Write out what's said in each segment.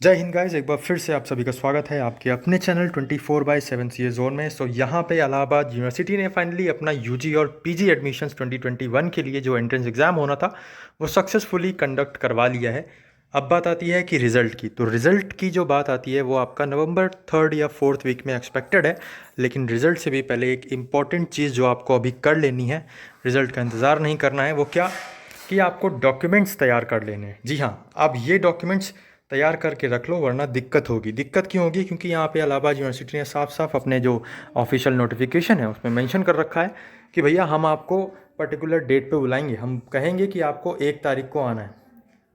जय हिंद गाइस, एक बार फिर से आप सभी का स्वागत है आपके अपने चैनल 24/7 सी ए जोन में। सो यहाँ पे इलाहाबाद यूनिवर्सिटी ने फाइनली अपना यूजी और पीजी एडमिशन्स 2021 के लिए जो एंट्रेंस एग्ज़ाम होना था वो सक्सेसफुली कंडक्ट करवा लिया है। अब बात आती है कि रिज़ल्ट की। तो रिज़ल्ट की जो बात आती है वो आपका नवंबर 3rd या 4th वीक में एक्सपेक्टेड है। लेकिन रिज़ल्ट से भी पहले एक इम्पॉर्टेंट चीज़ जो आपको अभी कर लेनी है, रिज़ल्ट का इंतज़ार नहीं करना है, वो क्या कि आपको डॉक्यूमेंट्स तैयार कर लेने हैं। जी हाँ, अब ये डॉक्यूमेंट्स तैयार करके रख लो वरना दिक्कत होगी। दिक्कत क्यों होगी? क्योंकि यहाँ पे इलाहाबाद यूनिवर्सिटी ने साफ साफ अपने जो ऑफिशियल नोटिफिकेशन है उसमें मेंशन कर रखा है कि भैया हम आपको पर्टिकुलर डेट पे बुलाएंगे, हम कहेंगे कि आपको 1 तारीख को आना है।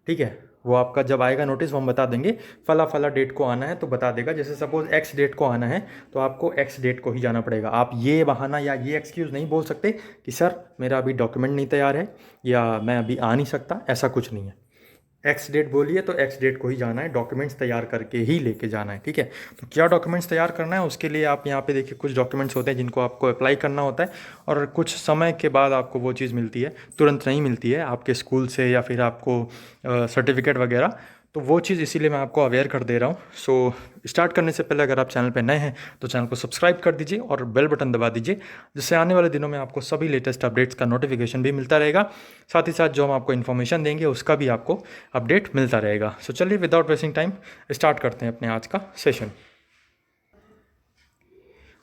ठीक है, वो आपका जब आएगा नोटिस वो हम बता देंगे फला फला डेट को आना है, तो बता देगा। जैसे सपोज एक्स डेट को आना है तो आपको एक्स डेट को ही जाना पड़ेगा। आप ये बहाना या ये एक्सक्यूज़ नहीं बोल सकते कि सर मेरा अभी डॉक्यूमेंट नहीं तैयार है या मैं अभी आ नहीं सकता, ऐसा कुछ नहीं है। एक्स डेट बोलिए तो एक्स डेट को ही जाना है, डॉक्यूमेंट्स तैयार करके ही लेके जाना है। ठीक है, तो क्या डॉक्यूमेंट्स तैयार करना है उसके लिए आप यहाँ पे देखिए कुछ डॉक्यूमेंट्स होते हैं जिनको आपको अप्लाई करना होता है और कुछ समय के बाद आपको वो चीज़ मिलती है, तुरंत नहीं मिलती है आपके स्कूल से या फिर आपको सर्टिफिकेट वगैरह। तो वो चीज़ इसीलिए मैं आपको अवेयर कर दे रहा हूँ। सो स्टार्ट करने से पहले अगर आप चैनल पे नए हैं तो चैनल को सब्सक्राइब कर दीजिए और बेल बटन दबा दीजिए, जिससे आने वाले दिनों में आपको सभी लेटेस्ट अपडेट्स का नोटिफिकेशन भी मिलता रहेगा। साथ ही साथ जो हम आपको इन्फॉर्मेशन देंगे उसका भी आपको अपडेट मिलता रहेगा। सो चलिए विदाउट वेस्टिंग टाइम स्टार्ट करते हैं अपने आज का सेशन।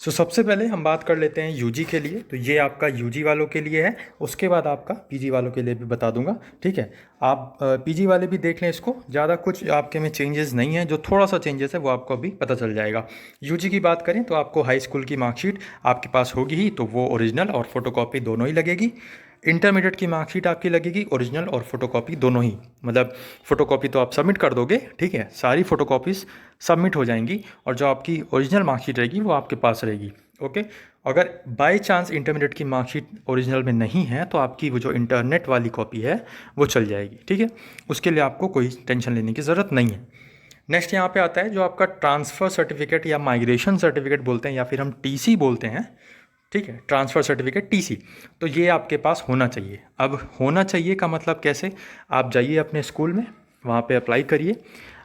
सबसे पहले हम बात कर लेते हैं यूजी के लिए। तो ये आपका यूजी वालों के लिए है, उसके बाद आपका पीजी वालों के लिए भी बता दूंगा। ठीक है, आप पीजी वाले भी देख लें इसको, ज़्यादा कुछ आपके में चेंजेस नहीं है। जो थोड़ा सा चेंजेस है वो आपको अभी पता चल जाएगा। यूजी की बात करें तो आपको हाई स्कूल की मार्कशीट आपके पास होगी ही, तो वो ओरिजिनल और फोटोकॉपी दोनों ही लगेगी। इंटरमीडिएट की मार्कशीट आपकी लगेगी ओरिजिनल और फोटोकॉपी दोनों ही, मतलब फोटोकॉपी तो आप सबमिट कर दोगे। ठीक है, सारी फोटोकॉपीज़ सबमिट हो जाएंगी और जो आपकी ओरिजिनल मार्कशीट रहेगी वो आपके पास रहेगी। ओके, अगर बाय चांस इंटरमीडिएट की मार्कशीट ओरिजिनल में नहीं है तो आपकी वो जो इंटरनेट वाली कॉपी है वो चल जाएगी। ठीक है, उसके लिए आपको कोई टेंशन लेने की ज़रूरत नहीं है। नेक्स्ट यहाँ पे आता है जो आपका ट्रांसफ़र सर्टिफिकेट या माइग्रेशन सर्टिफिकेट बोलते हैं या फिर हम टीसी बोलते हैं। ठीक है, ट्रांसफ़र सर्टिफिकेट टीसी, तो ये आपके पास होना चाहिए। अब होना चाहिए का मतलब कैसे? आप जाइए अपने स्कूल में, वहाँ पे अप्लाई करिए।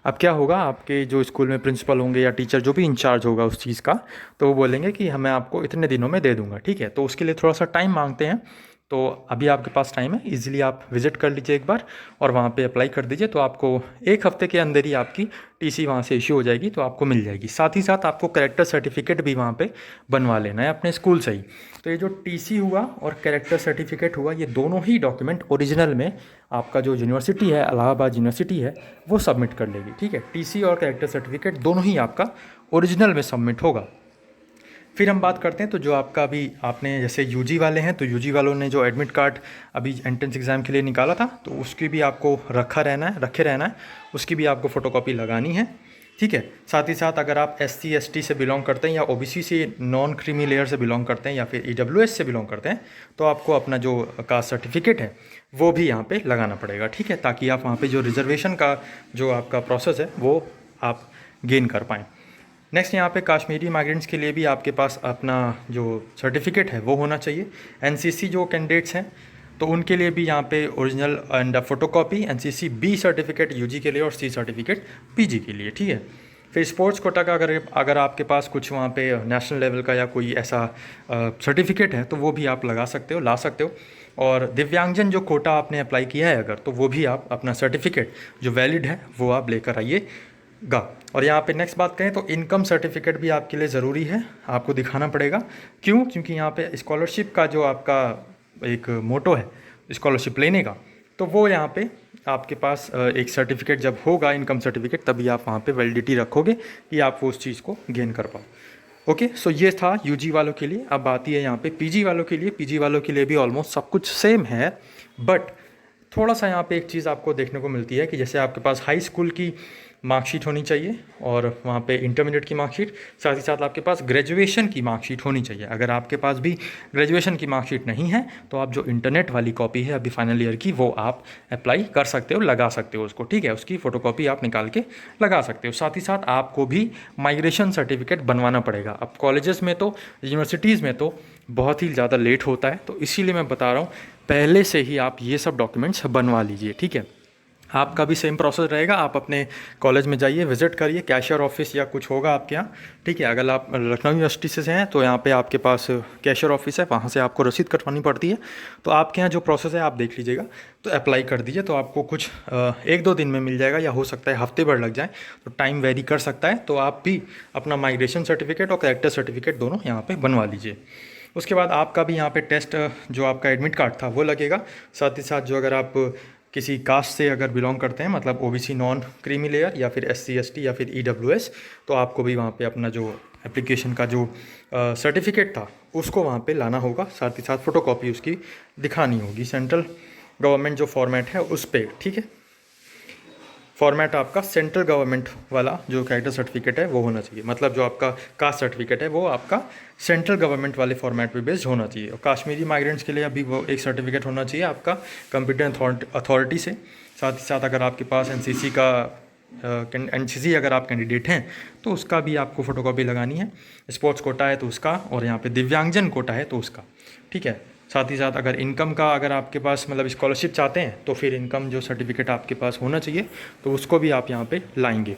अब क्या होगा, आपके जो स्कूल में प्रिंसिपल होंगे या टीचर जो भी इंचार्ज होगा उस चीज़ का, तो वो बोलेंगे कि हमें आपको इतने दिनों में दे दूंगा। ठीक है, तो उसके लिए थोड़ा सा टाइम मांगते हैं। तो अभी आपके पास टाइम है, इजीली आप विज़िट कर लीजिए एक बार और वहाँ पे अप्लाई कर दीजिए। तो आपको 1 हफ्ते के अंदर ही आपकी टीसी वहाँ से इशू हो जाएगी, तो आपको मिल जाएगी। साथ ही साथ आपको कैरेक्टर सर्टिफिकेट भी वहाँ पे बनवा लेना है अपने स्कूल से ही। तो ये जो टीसी हुआ और कैरेक्टर सर्टिफिकेट हुआ, ये दोनों ही डॉक्यूमेंट ओरिजिनल में आपका जो यूनिवर्सिटी है, इलाहाबाद यूनिवर्सिटी है, वो सबमिट कर लेगी। ठीक है, टीसी और कैरेक्टर सर्टिफिकेट दोनों ही आपका ओरिजिनल में सबमिट होगा। फिर हम बात करते हैं तो जो आपका अभी आपने जैसे यूजी वाले हैं, तो यूजी वालों ने जो एडमिट कार्ड अभी एंट्रेंस एग्ज़ाम के लिए निकाला था, तो उसकी भी आपको रखे रहना है, उसकी भी आपको फ़ोटोकॉपी लगानी है। ठीक है, साथ ही साथ अगर आप SC ST से बिलोंग करते हैं या OBC से नॉन क्रीमी लेयर से बिलोंग करते हैं या फिर EWS से बिलोंग करते हैं, तो आपको अपना जो कास्ट सर्टिफिकेट है वो भी यहाँ पे लगाना पड़ेगा। ठीक है, ताकि आप वहाँ पे जो रिजर्वेशन का जो आपका प्रोसेस है वो आप गेन कर पाएँ। नेक्स्ट यहाँ पे कश्मीरी माइग्रेंट्स के लिए भी आपके पास अपना जो सर्टिफिकेट है वो होना चाहिए। NCC जो कैंडिडेट्स हैं तो उनके लिए भी यहाँ पे original and photocopy NCC B certificate UG के लिए और C सर्टिफिकेट पीजी के लिए। ठीक है, फिर स्पोर्ट्स कोटा का अगर आपके पास कुछ वहाँ पे नेशनल लेवल का या कोई ऐसा सर्टिफिकेट है तो वो भी आप लगा सकते हो, ला सकते हो। और दिव्यांगजन जो कोटा आपने अप्लाई किया है अगर, तो वो भी आप अपना सर्टिफिकेट जो वैलिड है वो आप लेकर आइए गा। और यहाँ पे नेक्स्ट बात करें तो इनकम सर्टिफिकेट भी आपके लिए ज़रूरी है, आपको दिखाना पड़ेगा। क्यों? क्योंकि यहाँ पे स्कॉलरशिप का जो आपका एक मोटो है स्कॉलरशिप लेने का, तो वो यहाँ पे आपके पास एक सर्टिफिकेट जब होगा इनकम सर्टिफिकेट, तभी आप वहाँ पे वैलिडिटी रखोगे कि आप वो उस चीज़ को गेन कर पाओ। ओके, सो ये था यूजी वालों के लिए। अब आती है यहाँ पे पीजी वालों के लिए। पीजी वालों के लिए भी ऑलमोस्ट सब कुछ सेम है, बट थोड़ा सा यहाँ पे एक चीज़ आपको देखने को मिलती है कि जैसे आपके पास हाई स्कूल की मार्कशीट होनी चाहिए और वहाँ पे इंटरमीडिएट की मार्कशीट, साथ ही साथ आपके पास ग्रेजुएशन की मार्कशीट होनी चाहिए। अगर आपके पास भी ग्रेजुएशन की मार्कशीट नहीं है तो आप जो इंटरनेट वाली कॉपी है अभी फाइनल ईयर की, वो आप अप्लाई कर सकते हो, लगा सकते हो उसको। ठीक है, उसकी फ़ोटोकॉपी आप निकाल के लगा सकते हो। साथ ही साथ आपको भी माइग्रेशन सर्टिफिकेट बनवाना पड़ेगा। अब कॉलेजेस में तो, यूनिवर्सिटीज़ में तो बहुत ही ज़्यादा लेट होता है, तो इसीलिए मैं बता रहा हूँ पहले से ही आप ये सब डॉक्यूमेंट्स बनवा लीजिए। ठीक है, आपका भी सेम प्रोसेस रहेगा। आप अपने कॉलेज में जाइए, विजिट करिए, कैशियर ऑफिस या कुछ होगा आपके यहाँ, ठीक है। अगर आप लखनऊ यूनिवर्सिटी से हैं तो यहाँ पे आपके पास कैशियर ऑफिस है, वहाँ से आपको रसीद कटवानी पड़ती है। तो आपके यहाँ जो प्रोसेस है आप देख लीजिएगा, तो अप्लाई कर दीजिए, तो आपको कुछ 1-2 दिन में मिल जाएगा, या हो सकता है हफ्ते भर लग जाए, तो टाइम वेरी कर सकता है। तो आप भी अपना माइग्रेशन सर्टिफिकेट और कैरेक्टर सर्टिफिकेट दोनों यहाँ पर बनवा लीजिए। उसके बाद आपका भी यहाँ पे टेस्ट, जो आपका एडमिट कार्ड था वो लगेगा। साथ ही साथ जो अगर आप किसी कास्ट से अगर बिलोंग करते हैं, मतलब ओबीसी नॉन क्रीमी लेयर या फिर SC ST या फिर EWS, तो आपको भी वहाँ पे अपना जो एप्लीकेशन का जो सर्टिफिकेट था उसको वहाँ पे लाना होगा। साथ ही साथ फ़ोटोकॉपी उसकी दिखानी होगी, सेंट्रल गवर्नमेंट जो फॉर्मेट है उस पर, ठीक है। फॉर्मेट आपका सेंट्रल गवर्नमेंट वाला जो कैरेक्टर सर्टिफिकेट है वो होना चाहिए, मतलब जो आपका कास्ट सर्टिफिकेट है वो आपका सेंट्रल गवर्नमेंट वाले फॉर्मेट पे बेस्ड होना चाहिए। और कश्मीरी माइग्रेंट्स के लिए अभी वो एक सर्टिफिकेट होना चाहिए आपका कंपिटेंट अथॉरिटी से। साथ ही साथ अगर आपके पास NCC अगर आप कैंडिडेट हैं तो उसका भी आपको फ़ोटोकॉपी लगानी है। स्पोर्ट्स कोटा है तो उसका, और यहाँ पे दिव्यांगजन कोटा है तो उसका, ठीक है। साथ ही साथ अगर इनकम का अगर आपके पास मतलब स्कॉलरशिप चाहते हैं तो फिर इनकम जो सर्टिफिकेट आपके पास होना चाहिए, तो उसको भी आप यहाँ पे लाएंगे।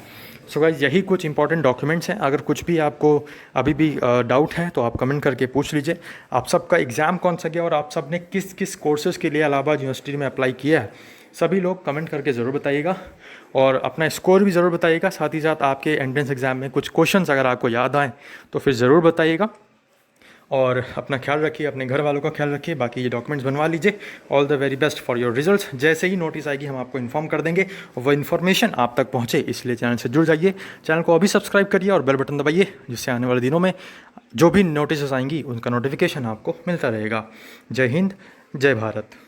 सो गाइस, यही कुछ इंपॉर्टेंट डॉक्यूमेंट्स हैं। अगर कुछ भी आपको अभी भी डाउट है तो आप कमेंट करके पूछ लीजिए। आप सबका एग्ज़ाम कौन सा गया और आप सब ने किस किस कोर्सेज़ के लिए इलाहाबाद यूनिवर्सिटी में अप्लाई किया है, सभी लोग कमेंट करके ज़रूर बताइएगा, और अपना स्कोर भी ज़रूर बताइएगा। साथ ही साथ आपके एंट्रेंस एग्ज़ाम में कुछ क्वेश्चंस अगर आपको याद आएँ तो फिर ज़रूर बताइएगा। और अपना ख्याल रखिए, अपने घर वालों का ख्याल रखिए। बाकी ये डॉक्यूमेंट्स बनवा लीजिए। All the very best for your results. जैसे ही नोटिस आएगी हम आपको इन्फॉर्म कर देंगे, वो इन्फॉर्मेशन आप तक पहुँचे, इसलिए चैनल से जुड़ जाइए। चैनल को अभी सब्सक्राइब करिए और बेल बटन दबाइए, जिससे आने वाले दिनों में जो भी नोटिस आएंगी उनका नोटिफिकेशन आपको मिलता रहेगा। जय हिंद, जय भारत।